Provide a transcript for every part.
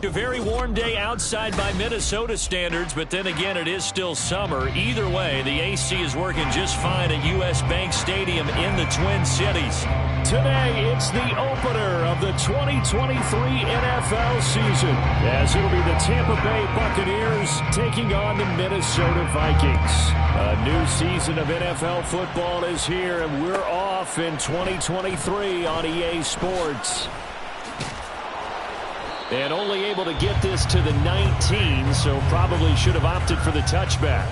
A very warm day outside by Minnesota standards, but then again, it is still summer. Either way, the AC is working just fine at U.S. Bank Stadium in the Twin Cities. Today, it's the opener of the 2023 NFL season, as it'll be the Tampa Bay Buccaneers taking on the Minnesota Vikings. A new season of NFL football is here, and we're off in 2023 on EA Sports. And only able to get this to the 19, so probably should have opted for the touchback.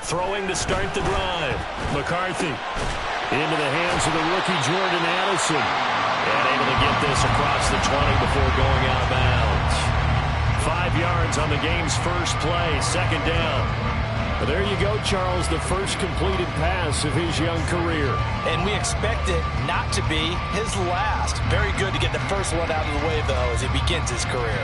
Throwing to start the drive. McCarthy into the hands of the rookie Jordan Addison. And able to get this across the 20 before going out of bounds. 5 yards on the game's first play, second down. Well, there you go, Charles, the first completed pass of his young career. And we expect it not to be his last. Very good to get the first one out of the way, though, as he begins his career.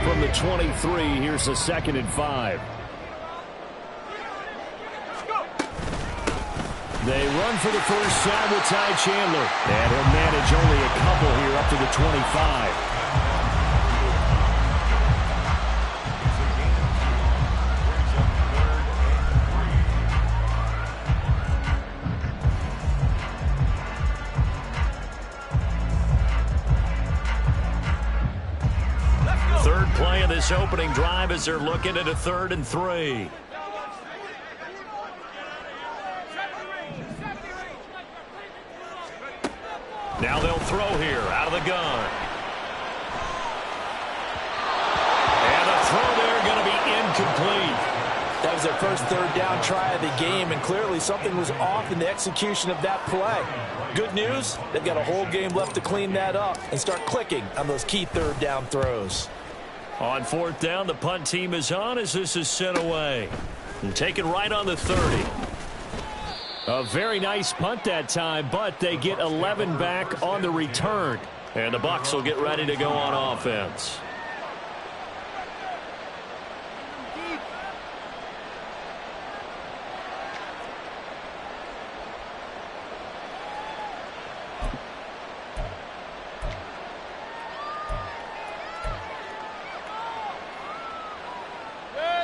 From the 23, here's a 2nd and 5. They run for the first down with Ty Chandler. And he'll manage only a couple here up to the 25. Play of this opening drive as they're looking at a 3rd and 3. Now they'll throw here out of the gun. And the throw there going to be incomplete. That was their first 3rd down try of the game, and clearly something was off in the execution of that play. Good news, they've got a whole game left to clean that up and start clicking on those key 3rd down throws. On 4th down, the punt team is on as this is sent away. And taken right on the 30. A very nice punt that time, but they get 11 back on the return. And the Bucs will get ready to go on offense.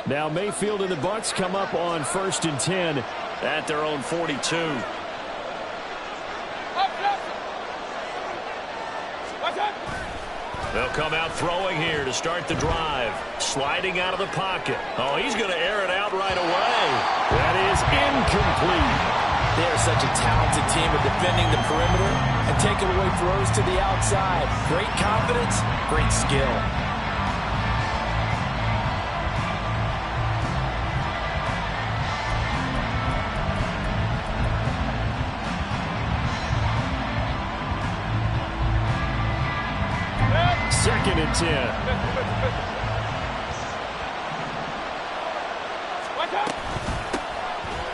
Now Mayfield and the Bucs come up on 1st and 10 at their own 42. They'll come out throwing here to start the drive. Sliding out of the pocket. Oh, he's going to air it out right away. That is incomplete. They are such a talented team at defending the perimeter and taking away throws to the outside. Great confidence, great skill. Second and 10.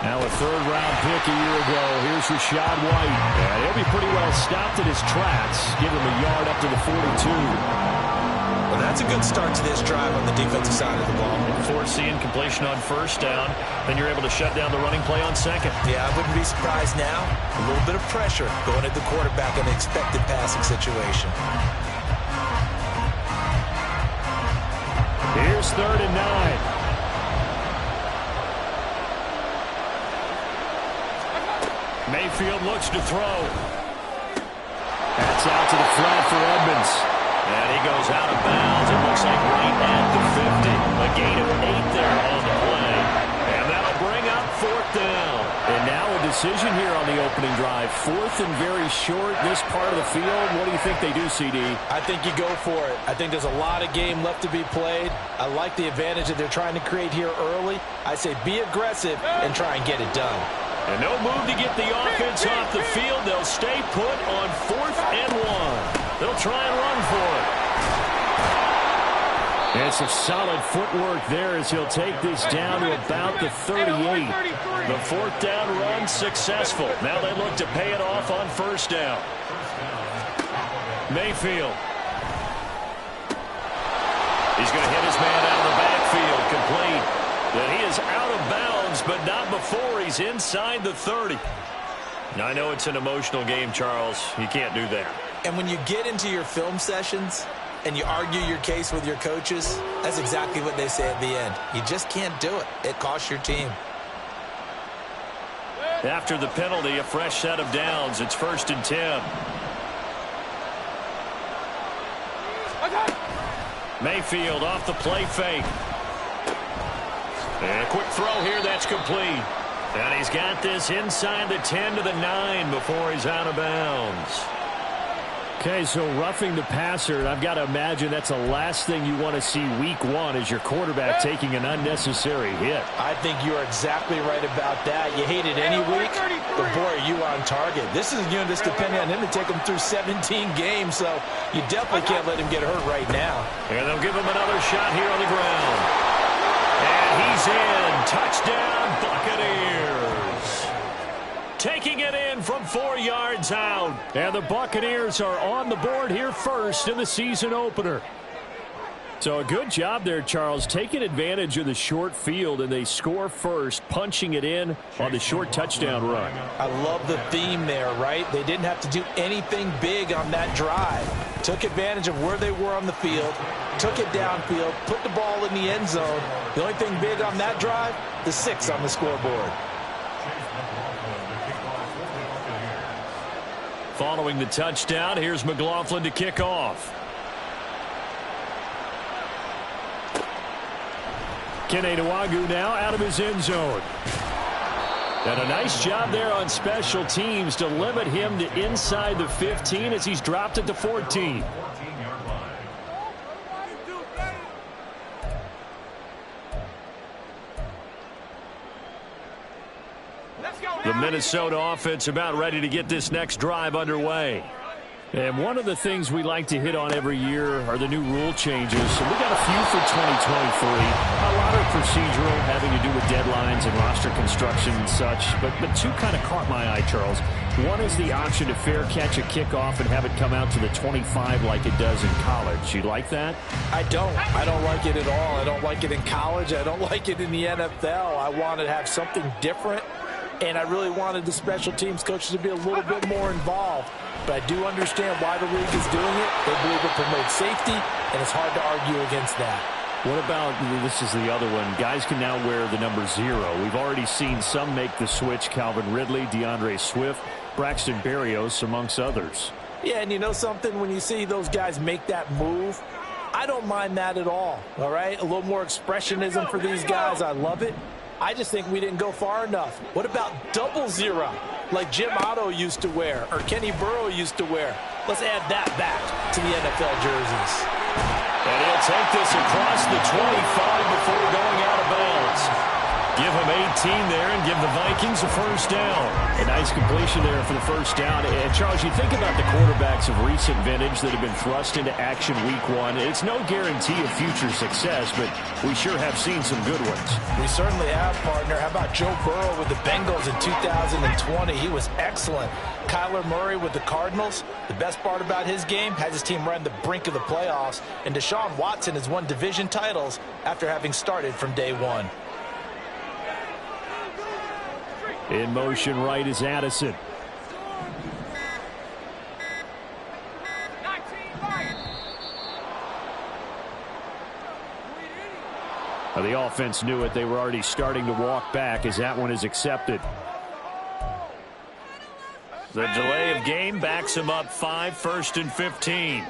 Now a 3rd-round pick a year ago. Here's Rachaad White. And he'll be pretty well stopped in his tracks. Give him a yard up to the 42. Well, that's a good start to this drive on the defensive side of the ball. Forcing completion on 1st down. Then you're able to shut down the running play on 2nd. Yeah, I wouldn't be surprised now. A little bit of pressure going at the quarterback in an expected passing situation. Here's 3rd and 9. Mayfield looks to throw. That's out to the flat for Edmonds. And he goes out of bounds. It looks like right at the 50. A gain of 8 there on the play. And that'll bring up 4th down. And now a decision here on the opening drive. 4th and very short, this part of the field. What do you think they do, CD? I think you go for it. I think there's a lot of game left to be played. I like the advantage that they're trying to create here early. I say be aggressive and try and get it done. And no move to get the offense off the field. They'll stay put on 4th and 1. They'll try and run for it. And some solid footwork there as he'll take this down to about the 38. The 4th down run successful. Now they look to pay it off on 1st down. Mayfield. He's going to hit his man out of the backfield. Complete. Then he is out of bounds, but not before he's inside the 30. Now, I know it's an emotional game, Charles. You can't do that. And when you get into your film sessions and you argue your case with your coaches, that's exactly what they say at the end. You just can't do it. It costs your team. After the penalty, a fresh set of downs. It's 1st and 10. Mayfield off the play fake. And a quick throw here, that's complete. And he's got this inside the 10 to the 9 before he's out of bounds. Okay, so roughing the passer, I've got to imagine that's the last thing you want to see week 1 is your quarterback taking an unnecessary hit. I think you're exactly right about that. You hate it any week, but boy, are you on target. This is just depending on him to take him through 17 games, so you definitely can't let him get hurt right now. And they'll give him another shot here on the ground. And he's in. Touchdown, Buccaneers. Taking it in from 4 yards out. And the Buccaneers are on the board here first in the season opener. So a good job there, Charles, taking advantage of the short field, and they score first, punching it in on the short touchdown run. I love the theme there, right? They didn't have to do anything big on that drive. Took advantage of where they were on the field, took it downfield, put the ball in the end zone. The only thing big on that drive, the 6 on the scoreboard. Following the touchdown, here's McLaughlin to kick off. Kene Nwangwu now out of his end zone. And a nice job there on special teams to limit him to inside the 15 as he's dropped it to 14. The Minnesota offense about ready to get this next drive underway. And one of the things we like to hit on every year are the new rule changes. So we got a few for 2023. A lot are procedural, having to do with deadlines and roster construction and such. But 2 kind of caught my eye, Charles. One is the option to fair catch a kickoff and have it come out to the 25 like it does in college. You like that? I don't. I don't like it at all. I don't like it in college. I don't like it in the NFL. I want to have something different. And I really wanted the special teams coaches to be a little bit more involved. But I do understand why the league is doing it. They believe it promotes safety, and it's hard to argue against that. What about, this is the other one, guys can now wear the number 0. We've already seen some make the switch, Calvin Ridley, DeAndre Swift, Braxton Berrios, amongst others. Yeah, and you know something? When you see those guys make that move, I don't mind that at all right? A little more expressionism for these guys. I love it. I just think we didn't go far enough. What about double 0, like Jim Otto used to wear or Kenny Burrow used to wear? Let's add that back to the NFL jerseys. And he'll take this across the 25 before going out of bounds. Give him 18 there and give the Vikings a first down. A nice completion there for the first down. And, Charles, you think about the quarterbacks of recent vintage that have been thrust into action week 1. It's no guarantee of future success, but we sure have seen some good ones. We certainly have, partner. How about Joe Burrow with the Bengals in 2020? He was excellent. Kyler Murray with the Cardinals. The best part about his game, has his team right on the brink of the playoffs. And Deshaun Watson has won division titles after having started from day 1. In motion right is Addison. Now the offense knew it. They were already starting to walk back as that one is accepted. The delay of game backs him up 5, 1st and 15.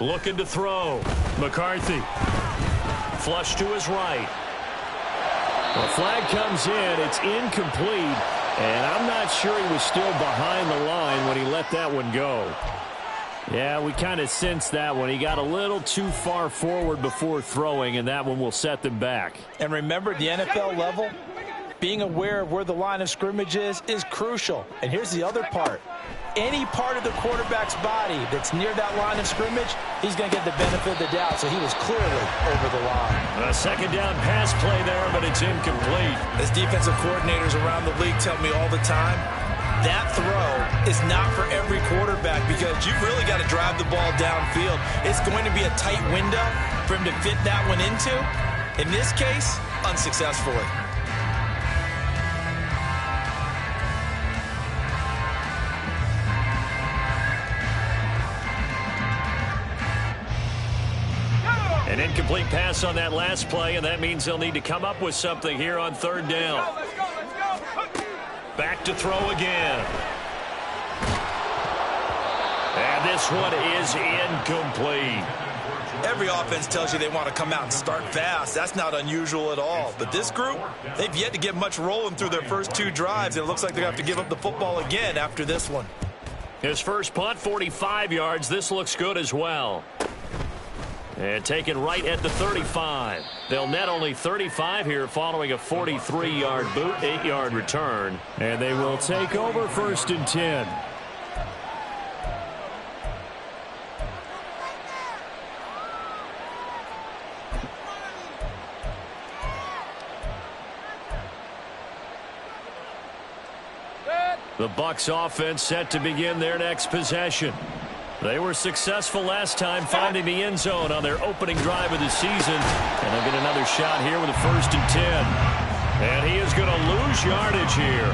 Looking to throw. McCarthy. Flush to his right. The flag comes in. It's incomplete. And I'm not sure he was still behind the line when he let that one go. Yeah, we kind of sensed that one. He got a little too far forward before throwing, and that one will set them back. And remember, the NFL level, being aware of where the line of scrimmage is crucial. And here's the other part. Any part of the quarterback's body that's near that line of scrimmage, he's going to get the benefit of the doubt. So he was clearly over the line. A second down pass play there, but it's incomplete. As defensive coordinators around the league tell me all the time, that throw is not for every quarterback because you've really got to drive the ball downfield. It's going to be a tight window for him to fit that one into. In this case, unsuccessfully. An incomplete pass on that last play, and that means they'll need to come up with something here on third down. Let's go. Back to throw again. And this one is incomplete. Every offense tells you they want to come out and start fast. That's not unusual at all. But this group, they've yet to get much rolling through their first two drives. And it looks like they're going to have to give up the football again after this one. His first punt, 45 yards. This looks good as well. And taken right at the 35. They'll net only 35 here following a 43-yard boot, 8-yard return. And they will take over 1st and 10. The Bucs offense set to begin their next possession. They were successful last time finding the end zone on their opening drive of the season. And they'll get another shot here with a 1st and 10. And he is going to lose yardage here.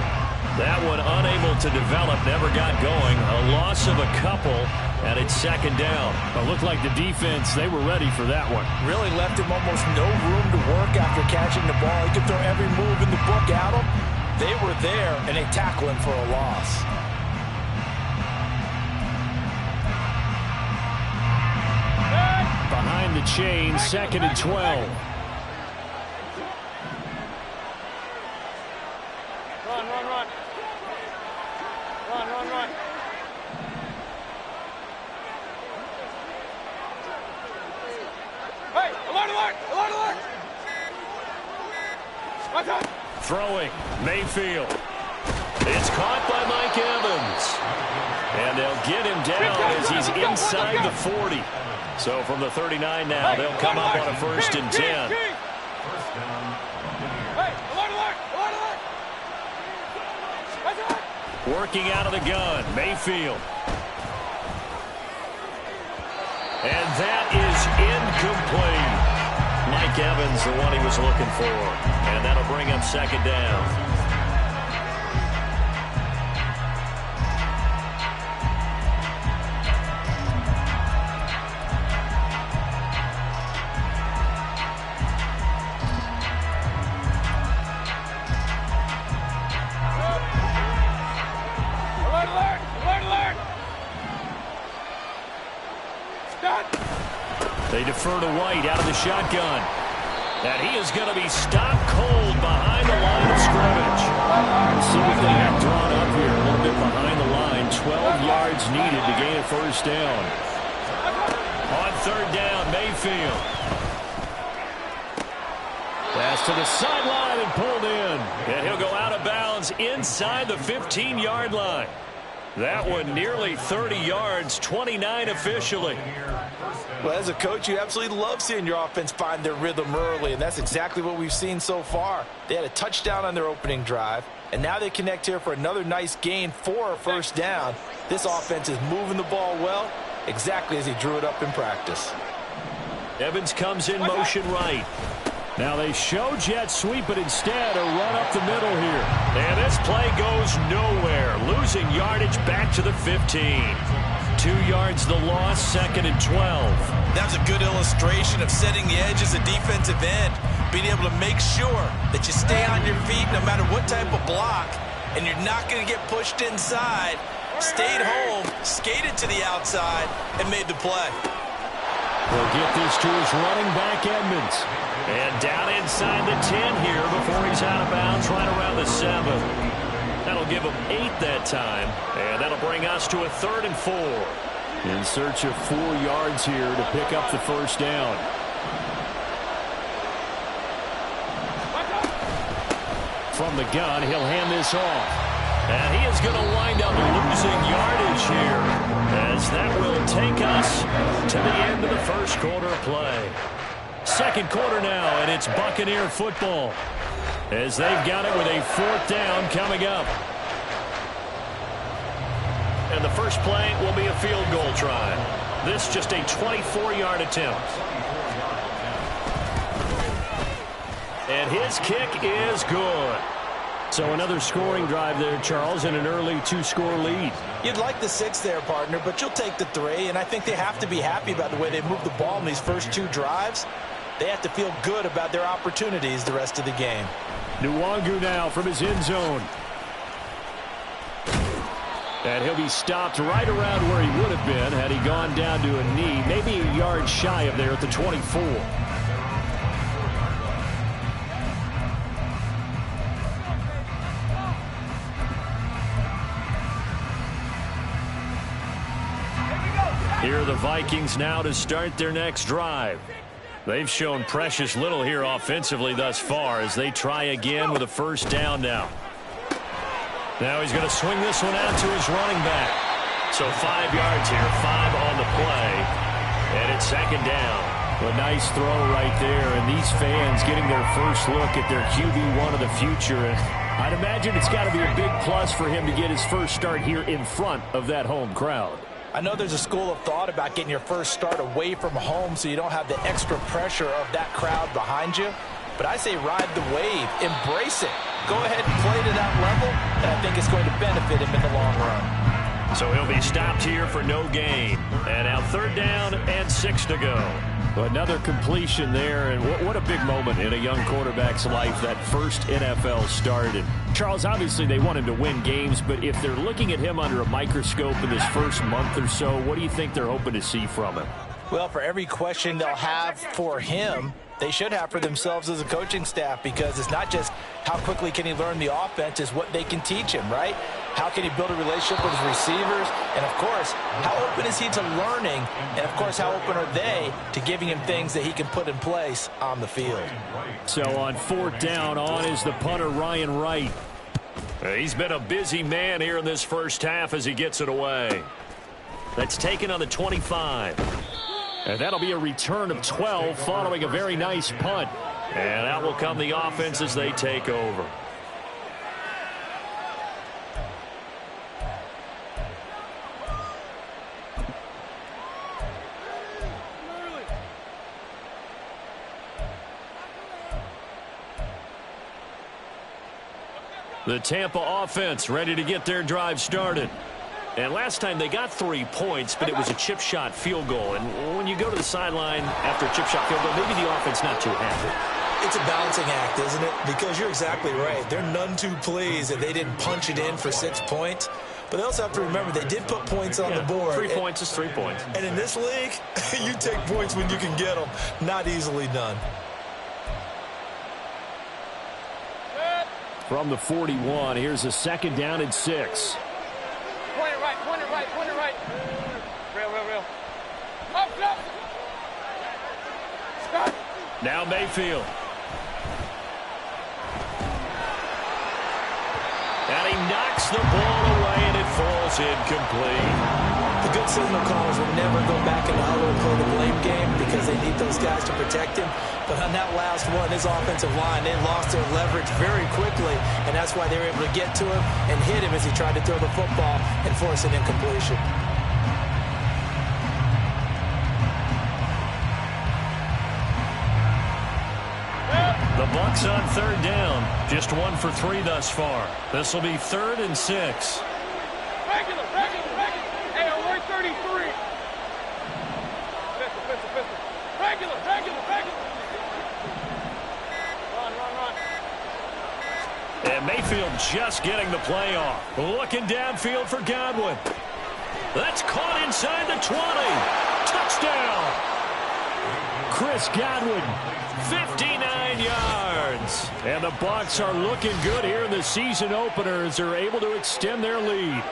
That one unable to develop, never got going. A loss of a couple, and it's 2nd down. It looked like the defense, they were ready for that one. Really left him almost no room to work after catching the ball. He could throw every move in the book at him. They were there, and they tackle him for a loss. Behind the chain, 2nd and 12. Run. Hey, alert! Watch out! Throwing, Mayfield. It's caught by Mike Evans. And they'll get him down as he's inside the 40. So from the 39 now, they'll come up on a 1st and 10. Working out of the gun, Mayfield. And that is incomplete. Mike Evans, the one he was looking for. And that'll bring up 2nd down. They defer to White out of the shotgun. And he is going to be stopped cold behind the line of scrimmage. Let's see what they have drawn up here. A little bit behind the line. 12 yards needed to gain a 1st down. On 3rd down, Mayfield. Pass to the sideline and pulled in. And he'll go out of bounds inside the 15-yard line. That one nearly 30 yards, 29 officially. Well, as a coach, you absolutely love seeing your offense find their rhythm early, and that's exactly what we've seen so far. They had a touchdown on their opening drive, and now they connect here for another nice gain for a 1st down. This offense is moving the ball well, exactly as he drew it up in practice. Evans comes in motion right. Now they show jet sweep, but instead a run up the middle here. And this play goes nowhere. Losing yardage back to the 15. 2 yards the loss, 2nd and 12. That was a good illustration of setting the edge as a defensive end. Being able to make sure that you stay on your feet no matter what type of block, and you're not going to get pushed inside. Stayed home, skated to the outside, and made the play. He'll get this to his running back, Edmonds. And down inside the 10 here before he's out of bounds, right around the 7. That'll give him 8 that time, and that'll bring us to a 3rd and 4. In search of 4 yards here to pick up the first down. From the gun, he'll hand this off. And he is going to wind up losing yardage here, as that will take us to the end of the first quarter of play. Second quarter now, and it's Buccaneer football, as they've got it with a 4th down coming up. And the first play will be a field goal try. This just a 24-yard attempt. And his kick is good. So another scoring drive there, Charles, and an early 2-score lead. You'd like the 6 there, partner, but you'll take the 3, and I think they have to be happy about the way they moved the ball in these first 2 drives. They have to feel good about their opportunities the rest of the game. Nwangu now from his end zone. And he'll be stopped right around where he would have been had he gone down to a knee, maybe a yard shy of there at the 24. Here are the Vikings now to start their next drive. They've shown precious little here offensively thus far as they try again with a first down now. Now he's going to swing this one out to his running back. So 5 yards here, 5 on the play. And it's second down. A nice throw right there, and these fans getting their first look at their QB1 of the future. And I'd imagine it's got to be a big plus for him to get his first start here in front of that home crowd. I know there's a school of thought about getting your first start away from home so you don't have the extra pressure of that crowd behind you. But I say ride the wave. Embrace it. Go ahead and play to that level, and I think it's going to benefit him in the long run. So he'll be stopped here for no gain. And now 3rd down and 6 to go. Another completion there, and what a big moment in a young quarterback's life, that first NFL start. And Charles, obviously they want him to win games, but if they're looking at him under a microscope in this first month or so, what do you think they're hoping to see from him? Well, for every question they'll have for him, they should have for themselves as a coaching staff, because it's not just how quickly can he learn the offense, it's what they can teach him, right? How can he build a relationship with his receivers? And, of course, how open is he to learning? And, of course, how open are they to giving him things that he can put in place on the field? So on 4th down, on is the punter, Ryan Wright. He's been a busy man here in this first half as he gets it away. That's taken on the 25. And that'll be a return of 12 following a very nice punt. And out will come the offense as they take over. The Tampa offense ready to get their drive started. And last time they got 3 points, but it was a chip shot field goal. And when you go to the sideline after a chip shot field goal, maybe the offense not too happy. It's a balancing act, isn't it? Because you're exactly right. They're none too pleased that they didn't punch it in for 6 points. But they also have to remember they did put points on the board. 3 points is 3 points. And in this league, you take points when you can get them. Not easily done. From the 41, here's a 2nd down and 6. Point it right, point it right, point it right. Real. Up. Stop. Now Mayfield. And he knocks the ball away, and it falls incomplete. The good signal callers will never go back in the huddle and play the blame game because they need those guys to protect him. But on that last one, his offensive line, they lost their leverage very quickly, and that's why they were able to get to him and hit him as he tried to throw the football and force an incompletion. The Bucs on 3rd down. Just 1 for 3 thus far. This will be 3rd and 6. Regular. Hey, I'm 133. Pistol. Regular. Run. And Mayfield just getting the play off. Looking downfield for Godwin. That's caught inside the 20. Touchdown. Chris Godwin. 59 yards. And the Bucs are looking good here in the season opener as they're able to extend their lead.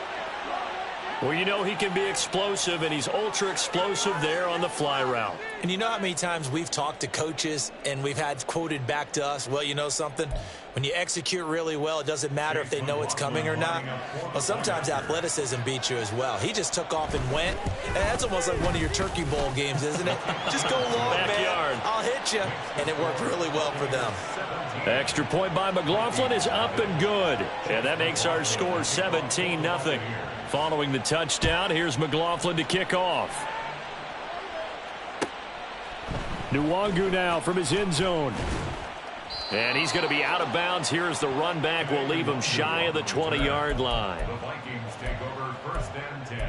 Well, you know he can be explosive, and he's ultra explosive there on the fly route. And you know how many times we've talked to coaches and we've had quoted back to us, well, you know something? When you execute really well, it doesn't matter if they know it's coming or not. Well, sometimes athleticism beats you as well. He just took off and went. And that's almost like one of your Turkey Bowl games, isn't it? Just go long, Backyard. man. I'll hit you. And it worked really well for them. Extra point by McLaughlin is up and good. And that makes our score 17-0. Following the touchdown, here's McLaughlin to kick off. Nwangu now from his end zone. And he's going to be out of bounds. Here's the run back. Will leave him shy of the 20-yard line. The Vikings take over 1st and 10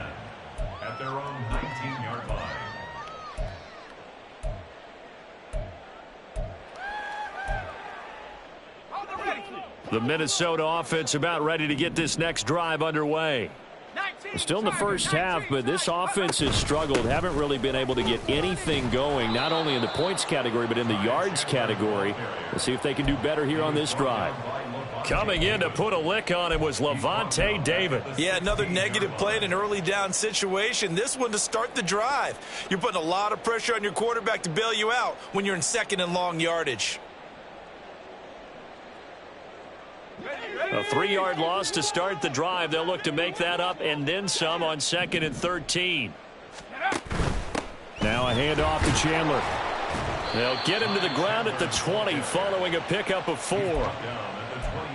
at their own 19-yard line. The Minnesota offense about ready to get this next drive underway. Still in the first half, but this offense has struggled. Haven't really been able to get anything going, not only in the points category, but in the yards category. Let's see if they can do better here on this drive. Coming in to put a lick on him was Levante David. Yeah, another negative play in an early down situation. This one to start the drive. You're putting a lot of pressure on your quarterback to bail you out when you're in 2nd and long yardage. A 3-yard loss to start the drive. They'll look to make that up and then some on 2nd and 13. Now a handoff to Chandler. They'll get him to the ground at the 20 following a pickup of 4.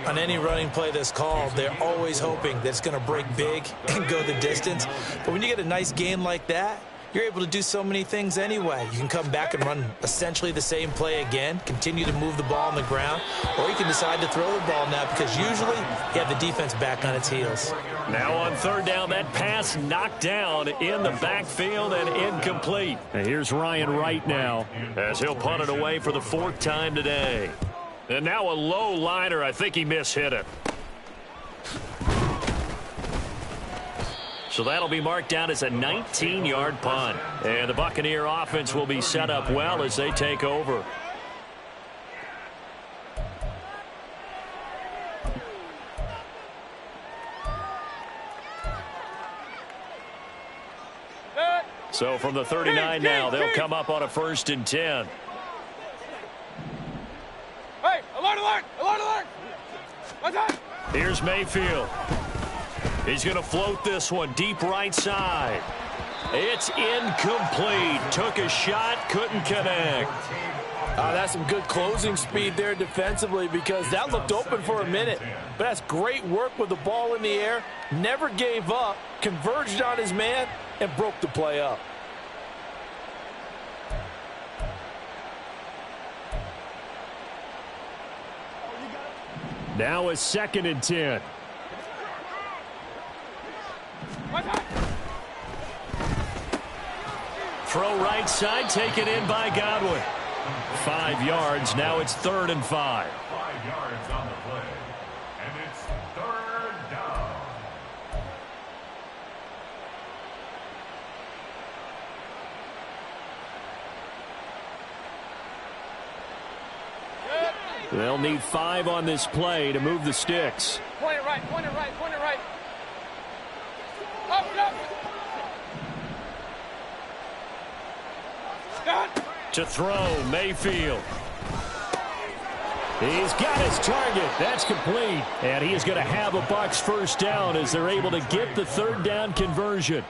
On any running play that's called, they're always hoping that it's going to break big and go the distance. But when you get a nice gain like that, you're able to do so many things anyway. You can come back and run essentially the same play again, continue to move the ball on the ground, or you can decide to throw the ball now because usually you have the defense back on its heels. Now on 3rd down, that pass knocked down in the backfield and incomplete. And here's Ryan Wright now, as he'll punt it away for the 4th time today. And now a low liner. I think he mishit it. So that'll be marked down as a 19-yard punt. And the Buccaneer offense will be set up well as they take over. So from the 39 now, they'll come up on a 1st and 10. Hey, alert, alert, alert, alert. What's that? Here's Mayfield. He's going to float this one deep right side. It's incomplete. Took a shot, couldn't connect. That's some good closing speed there defensively because that looked open for a minute. But that's great work with the ball in the air. Never gave up, converged on his man, and broke the play up. now a 2nd and 10. Throw right side, taken in by Godwin. 5 yards. Now it's 3rd and 5. 5 yards on the play. And it's 3rd down. They'll need 5 on this play to move the sticks. Point it right, point it right, point it right. Up, up. To throw, Mayfield. He's got his target. That's complete. And he is going to have a Bucs 1st down as they're able to get the 3rd down conversion.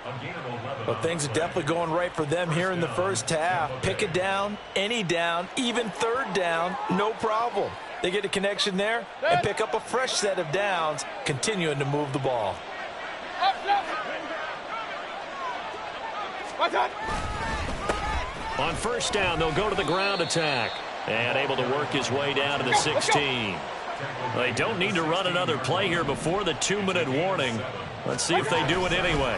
Well, things are definitely going right for them here in the first half. Pick it down, any down, even 3rd down, no problem. They get a connection there and pick up a fresh set of downs, continuing to move the ball. Up, up. What's that? On 1st down, they'll go to the ground attack. And able to work his way down to the 16. They don't need to run another play here before the 2-minute warning. Let's see if they do it anyway.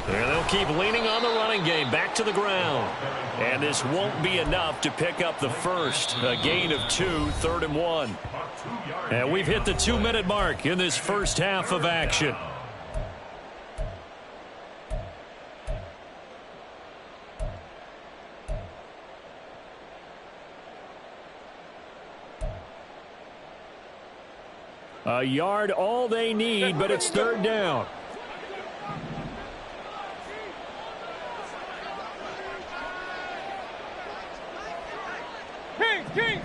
And they'll keep leaning on the running game back to the ground. And this won't be enough to pick up the first. A gain of 2, 3rd and 1. And we've hit the 2-minute mark in this first half of action. A yard all they need, but it's third down. King!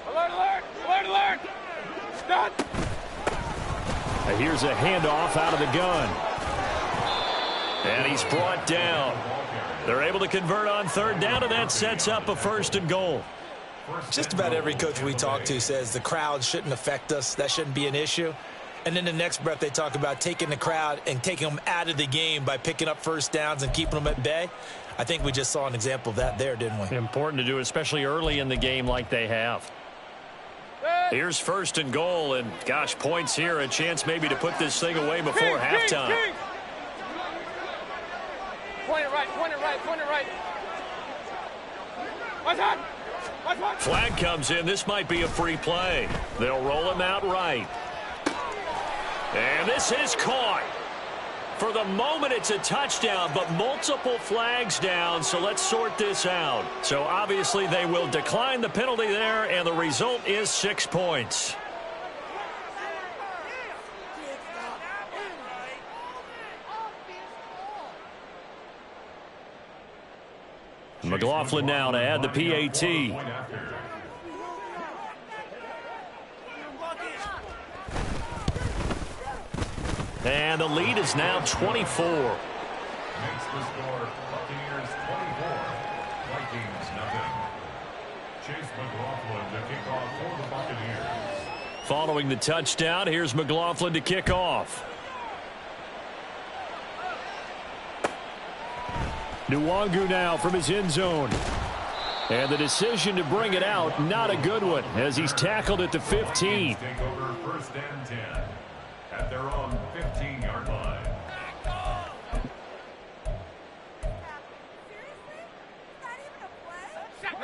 Alert, alert! Alert, alert! Stop! Here's a handoff out of the gun. And he's brought down. They're able to convert on third down, and that sets up a 1st and goal. Just about every coach we talk to says the crowd shouldn't affect us. That shouldn't be an issue. And then the next breath they talk about taking the crowd and taking them out of the game by picking up first downs and keeping them at bay. I think we just saw an example of that there, didn't we? Important to do, especially early in the game like they have. Here's 1st and goal, and gosh, points here, a chance maybe to put this thing away before halftime. Point it right, point it right, point it right. What's that? Flag comes in. This might be a free play. They'll roll him out right. And this is caught. For the moment, it's a touchdown, but multiple flags down, so let's sort this out. So obviously they will decline the penalty there, and the result is 6 points. McLaughlin now to add the PAT. And the lead is now 24. Makes the score Buccaneers 24, Vikings nothing. Chase McLaughlin to kick off for the Buccaneers. Following the touchdown, here's McLaughlin to kick off. Nwangu now from his end zone. And the decision to bring it out, not a good one, as he's tackled at the 15. Take over 1st and 10 at their own 15-yard line.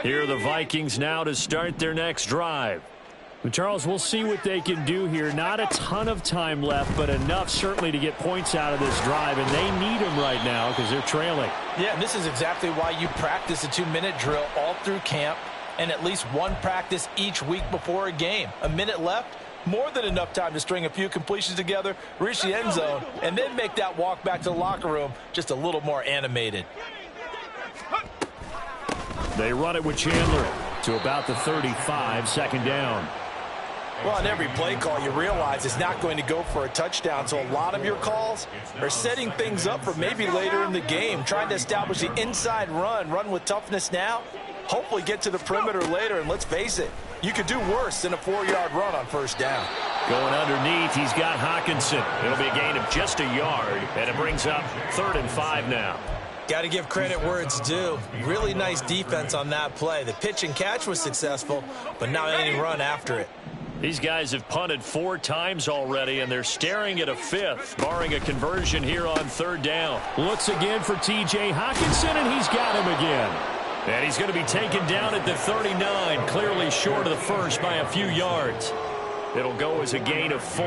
Here are the Vikings now to start their next drive. Well, Charles, we'll see what they can do here. Not a ton of time left, but enough certainly to get points out of this drive, and they need them right now because they're trailing. Yeah, and this is exactly why you practice a 2-minute drill all through camp and at least one practice each week before a game. A minute left, more than enough time to string a few completions together, reach the end zone, and then make that walk back to the locker room just a little more animated. They run it with Chandler to about the 35, 2nd down. Well, on every play call, you realize it's not going to go for a touchdown, so a lot of your calls are setting things up for maybe later in the game, trying to establish the inside run with toughness now, hopefully get to the perimeter later, and let's face it, you could do worse than a 4-yard run on 1st down. Going underneath, he's got Hockenson. It'll be a gain of just a yard, and it brings up 3rd and 5 now. Got to give credit where it's due. Really nice defense on that play. The pitch and catch was successful, but not any run after it. These guys have punted 4 times already, and they're staring at a 5th, barring a conversion here on 3rd down. Looks again for T.J. Hockenson, and he's got him again. And he's going to be taken down at the 39, clearly short of the first by a few yards. It'll go as a gain of 4,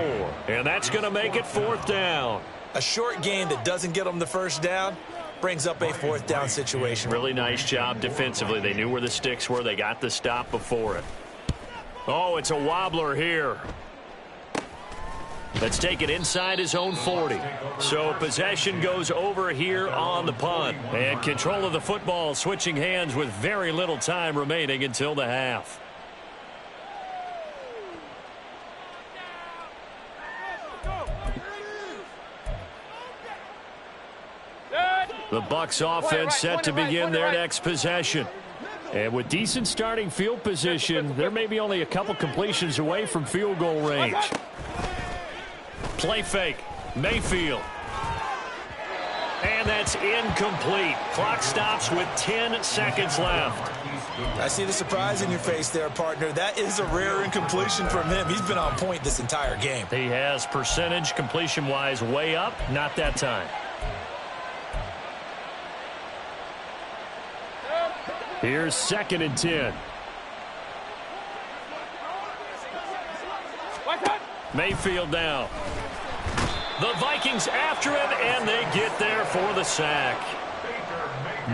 and that's going to make it 4th down. A short gain that doesn't get them the 1st down brings up a 4th down situation. Really nice job defensively. They knew where the sticks were. They got the stop before it. Oh, it's a wobbler here. Let's take it inside his own 40. So possession goes over here on the punt. And control of the football switching hands with very little time remaining until the half. The Bucs offense set to begin their next possession. And with decent starting field position, there may be only a couple completions away from field goal range. Play fake. Mayfield. And that's incomplete. Clock stops with 10 seconds left. I see the surprise in your face there, partner. That is a rare incompletion from him. He's been on point this entire game. He has percentage completion-wise way up. Not that time. Here's 2nd and 10. Mayfield now. The Vikings after him, and they get there for the sack.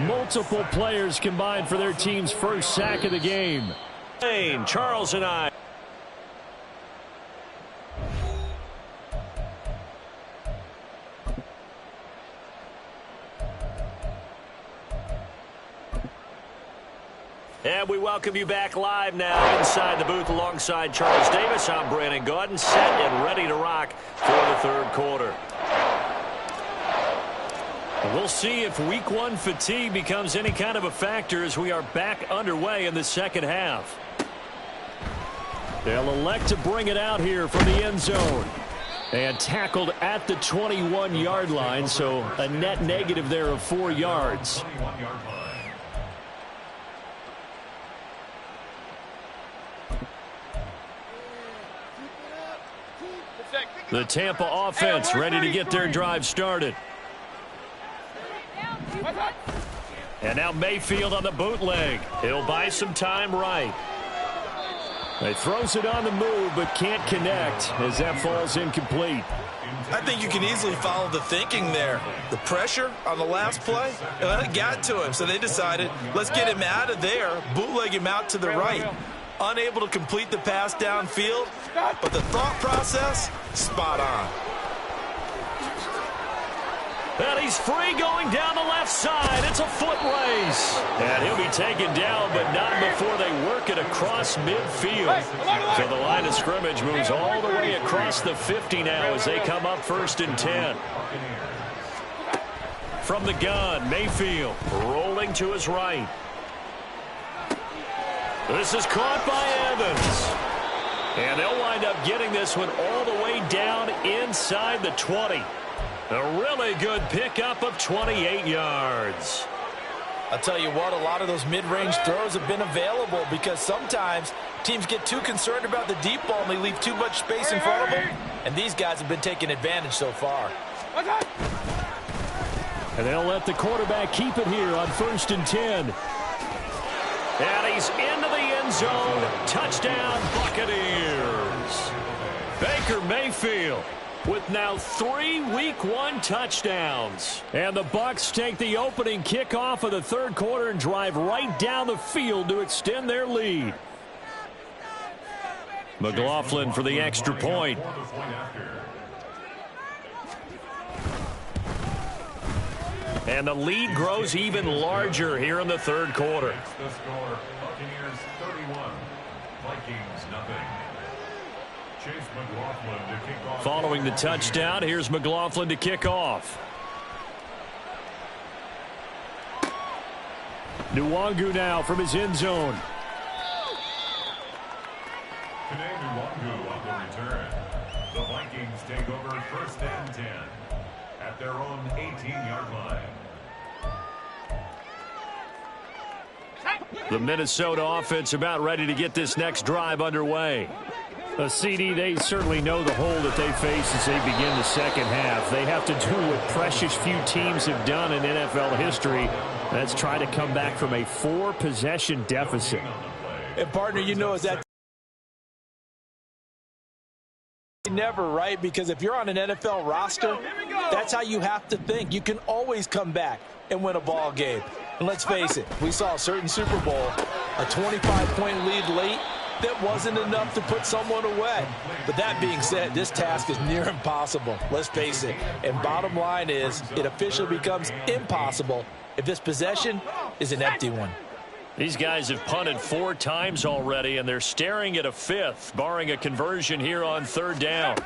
Multiple players combined for their team's first sack of the game. Charles and I. CFM, we welcome you back live now inside the booth alongside Charles Davis. I'm Brandon Gaudin, set and ready to rock for the third quarter. We'll see if week one fatigue becomes any kind of a factor as we are back underway in the second half. They'll elect to bring it out here from the end zone. And tackled at the 21-yard line, so a net negative there of 4 yards. The Tampa offense ready to get their drive started. And now Mayfield on the bootleg. He'll buy some time right. He throws it on the move but can't connect as that falls incomplete. I think you can easily follow the thinking there. The pressure on the last play, it got to him, so they decided, let's get him out of there, bootleg him out to the right. Unable to complete the pass downfield, but the thought process, spot on. And he's free going down the left side. It's a foot race. And he'll be taken down, but not before they work it across midfield. So the line of scrimmage moves all the way across the 50 now as they come up 1st and 10. From the gun, Mayfield rolling to his right. This is caught by Evans. And they'll wind up getting this one all the way down inside the 20. A really good pickup of 28 yards. I'll tell you what, a lot of those mid-range throws have been available because sometimes teams get too concerned about the deep ball and they leave too much space in front of them. And these guys have been taking advantage so far. And they'll let the quarterback keep it here on 1st and 10. And he's into the end zone. Touchdown, Buccaneers. Baker Mayfield with now 3 week 1 touchdowns. And the Bucs take the opening kickoff of the third quarter and drive right down the field to extend their lead. McLaughlin for the extra point. And the lead grows even larger here in the third quarter. The score, Buccaneers 31, Vikings nothing. Chase McLaughlin to kick off. Following the touchdown, here's McLaughlin to kick off. Nwangu now from his end zone. Today, Nwangu on the return. The Vikings take over 1st and 10 at their own 18-yard line. The Minnesota offense about ready to get this next drive underway. CD, they certainly know the hole that they face as they begin the second half. They have to do what precious few teams have done in NFL history. That's try to come back from a 4-possession deficit. And partner, you know, is that never, right? Because if you're on an NFL roster, that's how you have to think. You can always come back and win a ball game. And let's face it, we saw a certain Super Bowl, a 25-point lead late. That wasn't enough to put someone away. But that being said, this task is near impossible. Let's face it. And bottom line is, it officially becomes impossible if this possession is an empty one. These guys have punted 4 times already, and they're staring at a 5th, barring a conversion here on 3rd down.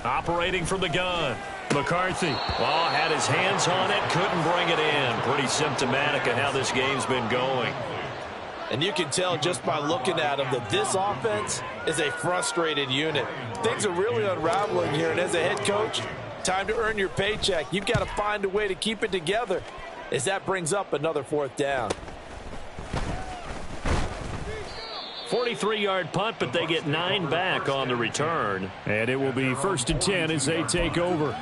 Operating from the gun, McCarthy. Oh, had his hands on it, couldn't bring it in. Pretty symptomatic of how this game's been going. And you can tell just by looking at them that this offense is a frustrated unit. Things are really unraveling here, and as a head coach, time to earn your paycheck. You've got to find a way to keep it together as that brings up another 4th down. 43-yard punt, but they get 9 back on the return. And it will be 1st and 10 as they take over.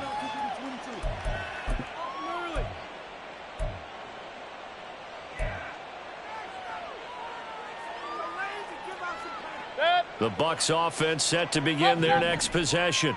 The Bucs offense set to begin their next possession.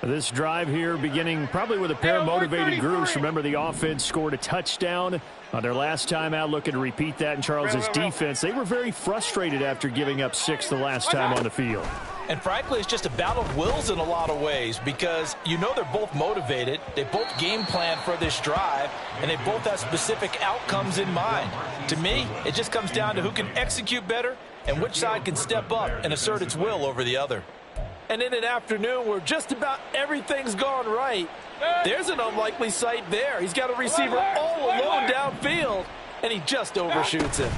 This drive here beginning probably with a pair of motivated groups. Remember, the offense scored a touchdown on their last time out. Looking to repeat that in Charles's defense. They were very frustrated after giving up 6 the last time on the field. And frankly, it's just a battle of wills in a lot of ways because you know they're both motivated, they both game plan for this drive, and they both have specific outcomes in mind. To me, it just comes down to who can execute better and which side can step up and assert its will over the other. And in an afternoon where just about everything's gone right, there's an unlikely sight there. He's got a receiver all alone downfield, and he just overshoots him.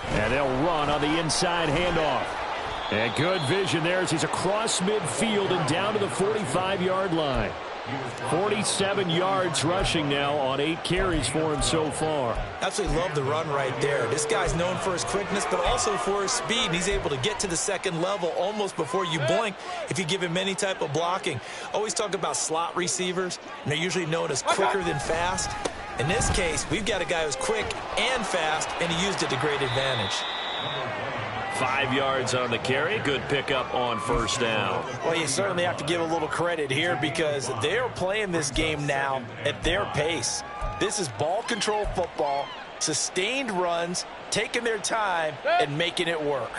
And they'll run on the inside handoff. And good vision there as he's across midfield and down to the 45-yard line. 47 yards rushing now on 8 carries for him so far. Absolutely love the run right there. This guy's known for his quickness, but also for his speed. And he's able to get to the second level almost before you blink if you give him any type of blocking. Always talk about slot receivers, and they're usually known as quicker than fast. In this case, we've got a guy who's quick and fast, and he used it to great advantage. 5 yards on the carry. Good pickup on first down. Well, you certainly have to give a little credit here because they're playing this game now at their pace. This is ball control football, sustained runs, taking their time, and making it work.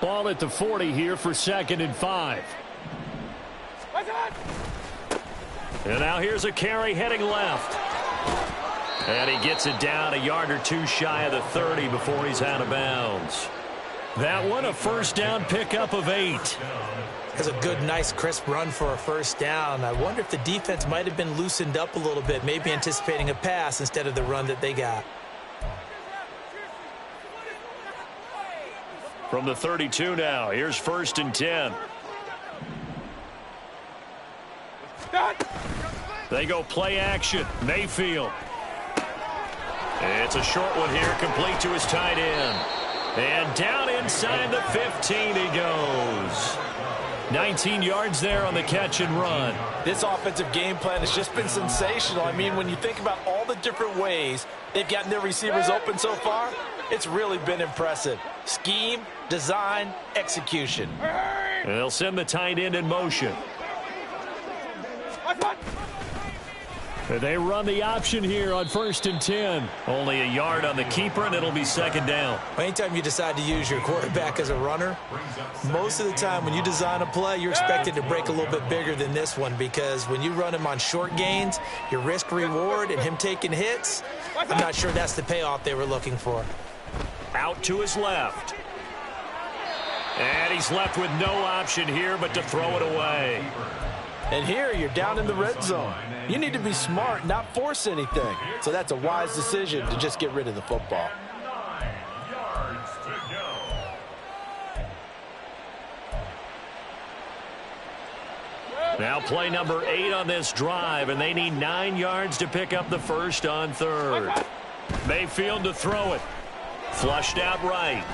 Ball at the 40 here for 2nd and 5. And now here's a carry heading left. And he gets it down a yard or two shy of the 30 before he's out of bounds. That one, a first down pickup of 8. That's a good, nice, crisp run for a first down. I wonder if the defense might have been loosened up a little bit, maybe anticipating a pass instead of the run that they got. From the 32 now, here's 1st and 10. They go play action. Mayfield. It's a short one here, complete to his tight end. And down inside the 15 he goes. 19 yards there on the catch and run. This offensive game plan has just been sensational. I mean, when you think about all the different ways they've gotten their receivers open so far, it's really been impressive. Scheme, design, execution. And they'll send the tight end in motion. They run the option here on 1st and 10. Only a yard on the keeper, and it'll be 2nd down. Anytime you decide to use your quarterback as a runner, most of the time when you design a play, you're expected to break a little bit bigger than this one because when you run him on short gains, your risk-reward and him taking hits, I'm not sure that's the payoff they were looking for. Out to his left. And he's left with no option here but to throw it away. And here you're down in the red zone. You need to be smart, not force anything. So that's a wise decision to just get rid of the football. 9 yards to go. Now play number 8 on this drive, and they need 9 yards to pick up the first on 3rd. Mayfield to throw it. Flushed out right.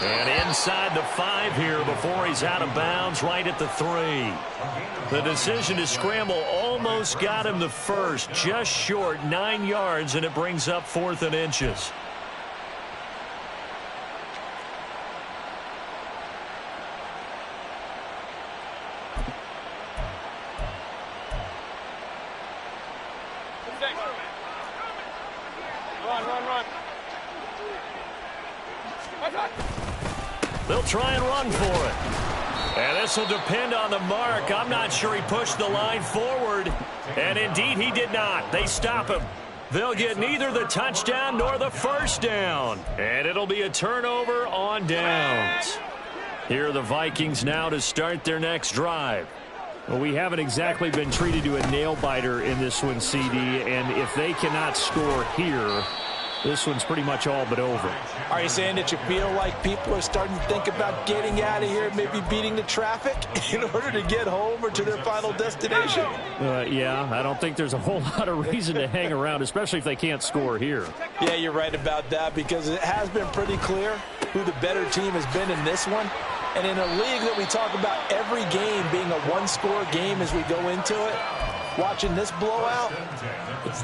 And inside the 5 here before he's out of bounds right at the 3. The decision to scramble almost got him the first, just short 9 yards, and it brings up 4th and inches. Run. They'll try and run for it. And this will depend on the mark. I'm not sure he pushed the line forward. And indeed, he did not. They stop him. They'll get neither the touchdown nor the first down. And it'll be a turnover on downs. Here are the Vikings now to start their next drive. Well, we haven't exactly been treated to a nail-biter in this one, CD. And if they cannot score here, this one's pretty much all but over. Are you saying that you feel like people are starting to think about getting out of here, maybe beating the traffic in order to get home or to their final destination? Yeah, I don't think there's a whole lot of reason to hang around, especially if they can't score here. Yeah, you're right about that because it has been pretty clear who the better team has been in this one. And in a league that we talk about every game being a one-score game as we go into it, watching this blowout,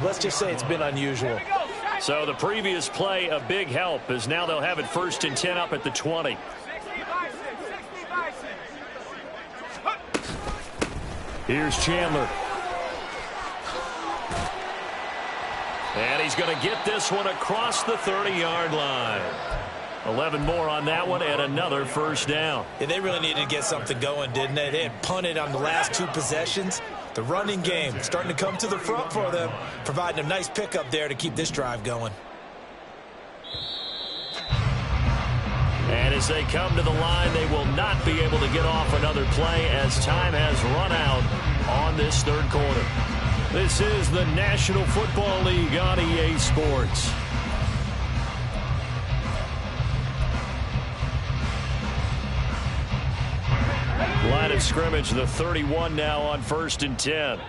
let's just say it's been unusual. So the previous play, a big help, as now they'll have it 1st and 10 up at the 20. Here's Chandler. And he's going to get this one across the 30-yard line. 11 more on that one and another first down. Yeah, they really needed to get something going, didn't they? They had punted on the last 2 possessions. The running game starting to come to the front for them, providing a nice pickup there to keep this drive going. And as they come to the line, they will not be able to get off another play as time has run out on this third quarter. This is the National Football League on EA Sports. Line of scrimmage, the 31 now on 1st and 10.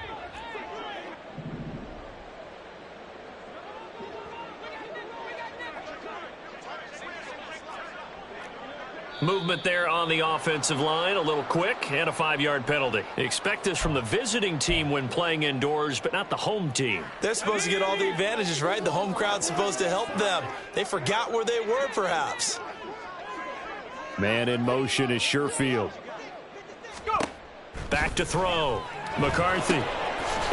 Movement there on the offensive line, a little quick, and a 5-yard penalty. Expect this from the visiting team when playing indoors, but not the home team. They're supposed to get all the advantages, right? The home crowd's supposed to help them. They forgot where they were, perhaps. Man in motion is Sherfield. Back to throw. McCarthy.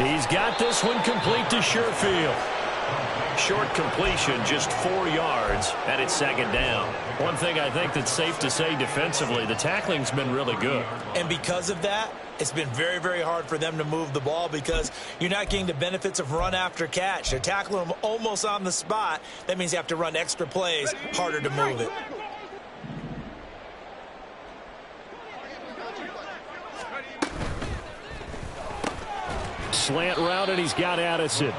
He's got this one complete to Sherfield. Short completion, just 4 yards, and it's 2nd down. One thing I think that's safe to say defensively, the tackling's been really good. And because of that, it's been very, very hard for them to move the ball because you're not getting the benefits of run after catch. They're tackling them almost on the spot. That means you have to run extra plays, harder to move it. Slant route, and he's got Addison.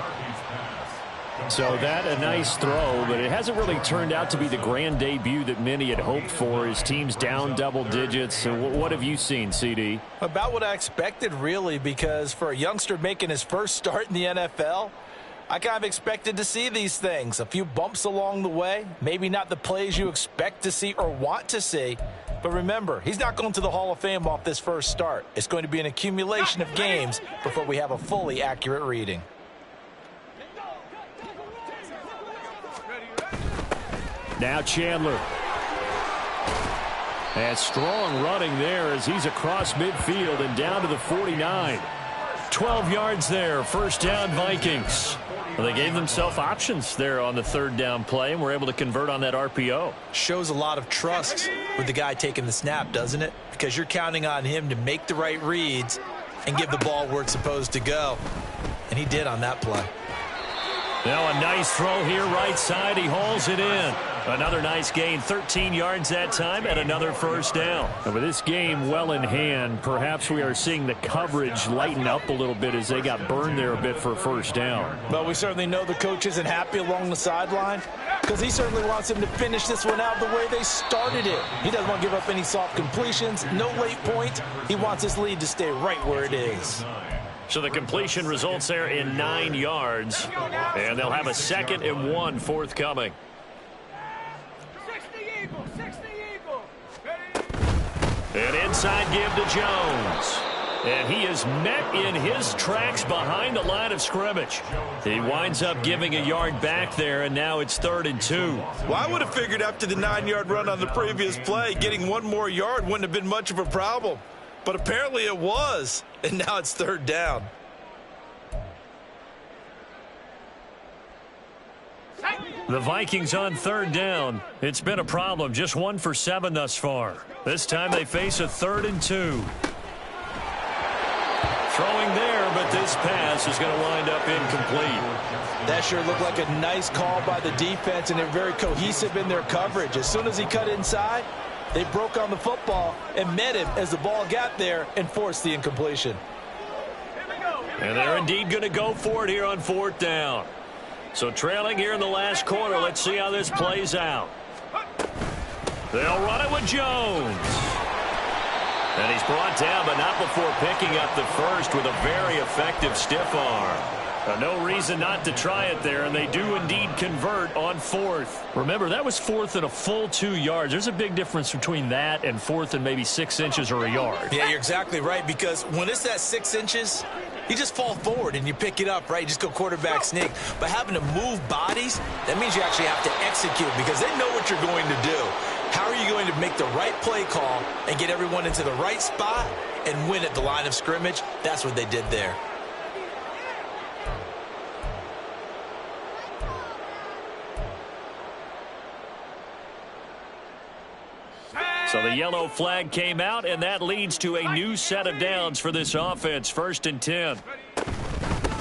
So that a nice throw, but it hasn't really turned out to be the grand debut that many had hoped for. His team's down double digits. So what have you seen, CD? About what I expected, really, because for a youngster making his first start in the NFL, I kind of expected to see these things. A few bumps along the way, maybe not the plays you expect to see or want to see. But remember, he's not going to the Hall of Fame off this first start. It's going to be an accumulation of games before we have a fully accurate reading. Now Chandler. And strong running there as he's across midfield and down to the 49. 12 yards there, first down Vikings. Well, they gave themselves options there on the 3rd down play and were able to convert on that RPO. Shows a lot of trust with the guy taking the snap, doesn't it? Because you're counting on him to make the right reads and give the ball where it's supposed to go. And he did on that play. Now a nice throw here right side. He hauls it in. Another nice gain, 13 yards that time, and another first down. And with this game well in hand, perhaps we are seeing the coverage lighten up a little bit as they got burned there a bit for a first down. But we certainly know the coach isn't happy along the sideline because he certainly wants him to finish this one out the way they started it. He doesn't want to give up any soft completions, no late points. He wants his lead to stay right where it is. So the completion results there in 9 yards, and they'll have a 2nd and 1 forthcoming. An inside give to Jones. And he is met in his tracks behind the line of scrimmage. He winds up giving a yard back there, and now it's 3rd and 2. Well, I would have figured after the 9-yard run on the previous play, getting 1 more yard wouldn't have been much of a problem. But apparently it was, and now it's 3rd down. The Vikings on 3rd down. It's been a problem. Just 1 for 7 thus far. This time they face a 3rd and 2. Throwing there, but this pass is going to wind up incomplete. That sure looked like a nice call by the defense, and they're very cohesive in their coverage. As soon as he cut inside, they broke on the football and met him as the ball got there and forced the incompletion. And they're indeed going to go for it here on 4th down. So trailing here in the last quarter, let's see how this plays out. They'll run it with Jones. And he's brought down, but not before picking up the first with a very effective stiff arm. No reason not to try it there, and they do indeed convert on 4th. Remember, that was 4th and a full 2 yards. There's a big difference between that and 4th and maybe 6 inches or a yard. Yeah, you're exactly right, because when it's that 6 inches, you just fall forward and you pick it up, right? You just go quarterback sneak. But having to move bodies, that means you actually have to execute because they know what you're going to do. How are you going to make the right play call and get everyone into the right spot and win at the line of scrimmage? That's what they did there. So the yellow flag came out, and that leads to a new set of downs for this offense. 1st and 10.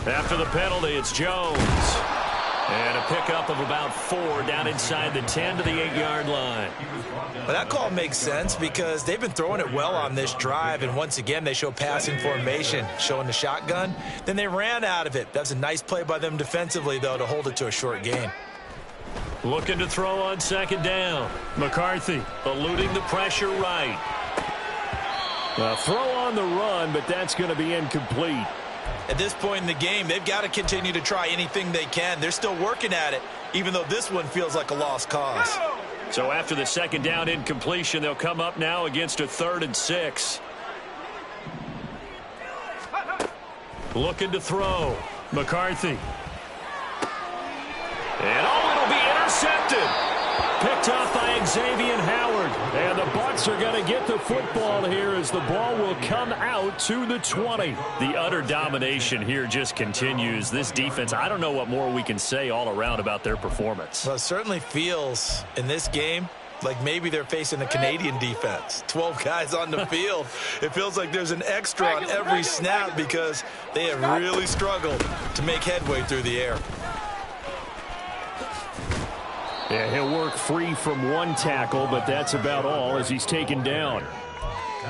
After the penalty, it's Jones. And a pickup of about 4 down inside the 10 to the 8-yard line. Well, that call makes sense because they've been throwing it well on this drive, and once again they show passing formation, showing the shotgun. Then they ran out of it. That's a nice play by them defensively, though, to hold it to a short gain. Looking to throw on 2nd down. McCarthy eluding the pressure right. Throw on the run, but that's going to be incomplete. At this point in the game, they've got to continue to try anything they can. They're still working at it, even though this one feels like a lost cause. So after the 2nd down incompletion, they'll come up now against a 3rd and 6. Looking to throw. McCarthy. And it'll be intercepted. Picked off by Xavier Howard. And the Bucs are going to get the football here as the ball will come out to the 20. The utter domination here just continues. This defense, I don't know what more we can say all around about their performance. Well, it certainly feels in this game like maybe they're facing a Canadian defense. 12 guys on the field. It feels like there's an extra on every snap because they have really struggled to make headway through the air. Yeah, he'll work free from 1 tackle, but that's about all as he's taken down.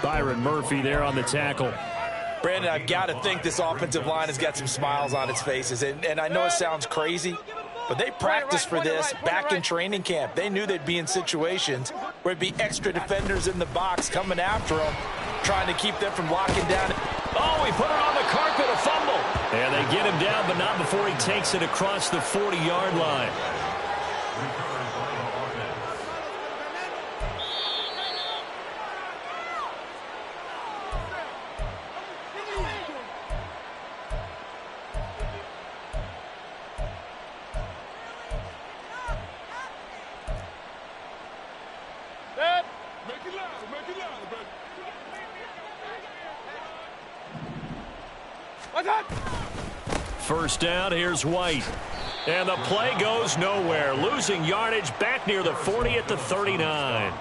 Byron Murphy there on the tackle. Brandon, I've got to think this offensive line has got some smiles on its faces. And I know it sounds crazy, but they practiced for this back in training camp. They knew they'd be in situations where it'd be extra defenders in the box coming after them, trying to keep them from locking down. Oh, he put it on the carpet, a fumble. And they get him down, but not before he takes it across the 40-yard line. First down, here's White. And the play goes nowhere. Losing yardage back near the 40 at the 39.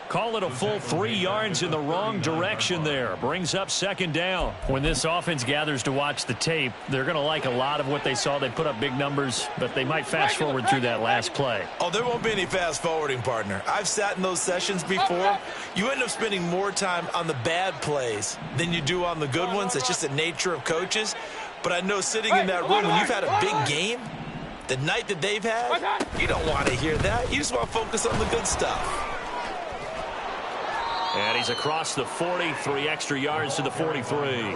Call it a full 3 yards in the wrong direction there. Brings up 2nd down. When this offense gathers to watch the tape, they're going to like a lot of what they saw. They put up big numbers, but they might fast forward through that last play. Oh, there won't be any fast forwarding, partner. I've sat in those sessions before. You end up spending more time on the bad plays than you do on the good ones. It's just the nature of coaches. But I know sitting in that room, when you've had a big game, the night that they've had, you don't want to hear that. You just want to focus on the good stuff. And he's across the 40, 3 extra yards to the 43.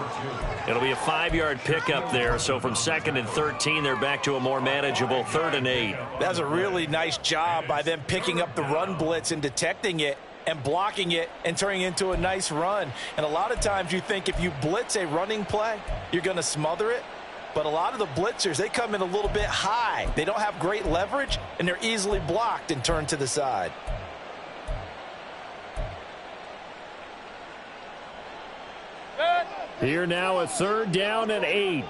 It'll be a 5-yard pickup there. So from 2nd and 13, they're back to a more manageable 3rd and 8. That's a really nice job by them picking up the run blitz and detecting it and blocking it and turning it into a nice run. And a lot of times you think if you blitz a running play, you're going to smother it. But a lot of the blitzers, they come in a little bit high. They don't have great leverage, and they're easily blocked and turned to the side. Here now a 3rd down and 8.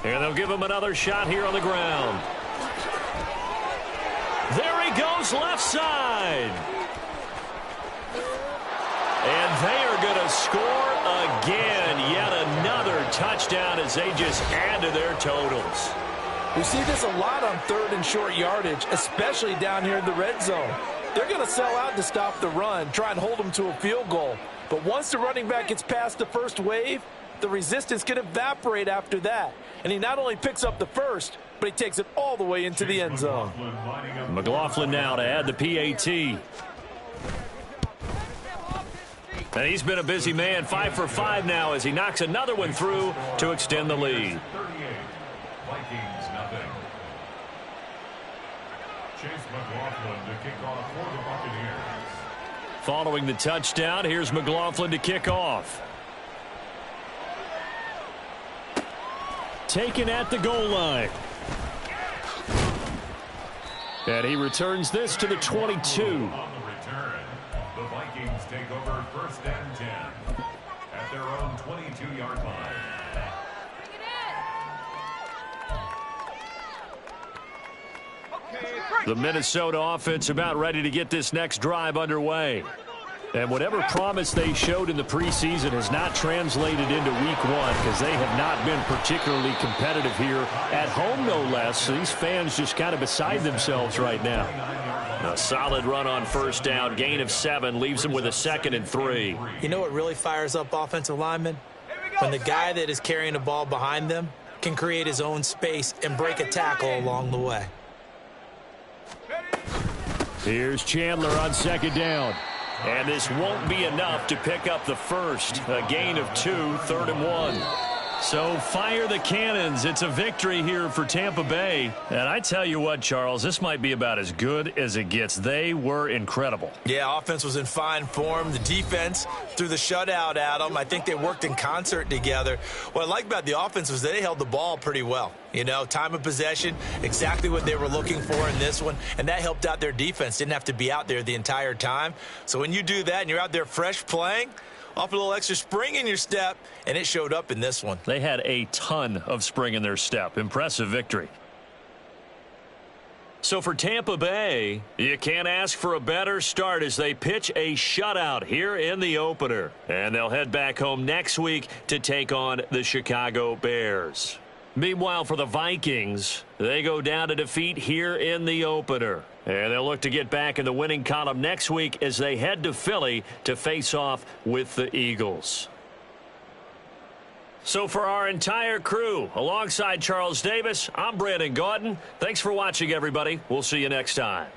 And they'll give him another shot here on the ground. There he goes left side. And they are going to score again. Yet another touchdown as they just add to their totals. We see this a lot on 3rd and short yardage, especially down here in the red zone. They're going to sell out to stop the run, try and hold them to a field goal. But once the running back gets past the first wave, the resistance can evaporate after that. And he not only picks up the first, but he takes it all the way into the end zone. McLaughlin now to add the PAT. And he's been a busy man, 5 for 5 now as he knocks another one through to extend the lead. 38, Vikings nothing. Chase McLaughlin to kick off for the Buccaneers. Following the touchdown, here's McLaughlin to kick off. Taken at the goal line. And he returns this to the 22. On the return, the Vikings take over 1st and 10 at their own 22-yard line. The Minnesota offense about ready to get this next drive underway. And whatever promise they showed in the preseason has not translated into week one because they have not been particularly competitive here at home, no less. These fans just kind of beside themselves right now. A solid run on first down, gain of 7, leaves them with a 2nd and 3. You know what really fires up offensive linemen? When the guy that is carrying the ball behind them can create his own space and break a tackle along the way. Here's Chandler on 2nd down. And this won't be enough to pick up the first. A gain of 2, 3rd and 1. So fire the cannons. It's a victory here for Tampa Bay. And I tell you what, Charles, this might be about as good as it gets. They were incredible. Yeah, offense was in fine form. The defense threw the shutout at them. I think they worked in concert together. What I like about the offense was they held the ball pretty well. You know, time of possession, exactly what they were looking for in this one. And that helped out their defense. Didn't have to be out there the entire time. So when you do that and you're out there fresh playing, off a little extra spring in your step, and it showed up in this one. They had a ton of spring in their step. Impressive victory. So for Tampa Bay, you can't ask for a better start as they pitch a shutout here in the opener. And they'll head back home next week to take on the Chicago Bears. Meanwhile, for the Vikings, they go down to defeat here in the opener. And they'll look to get back in the winning column next week as they head to Philly to face off with the Eagles. So for our entire crew, alongside Charles Davis, I'm Brandon Gaudin. Thanks for watching, everybody. We'll see you next time.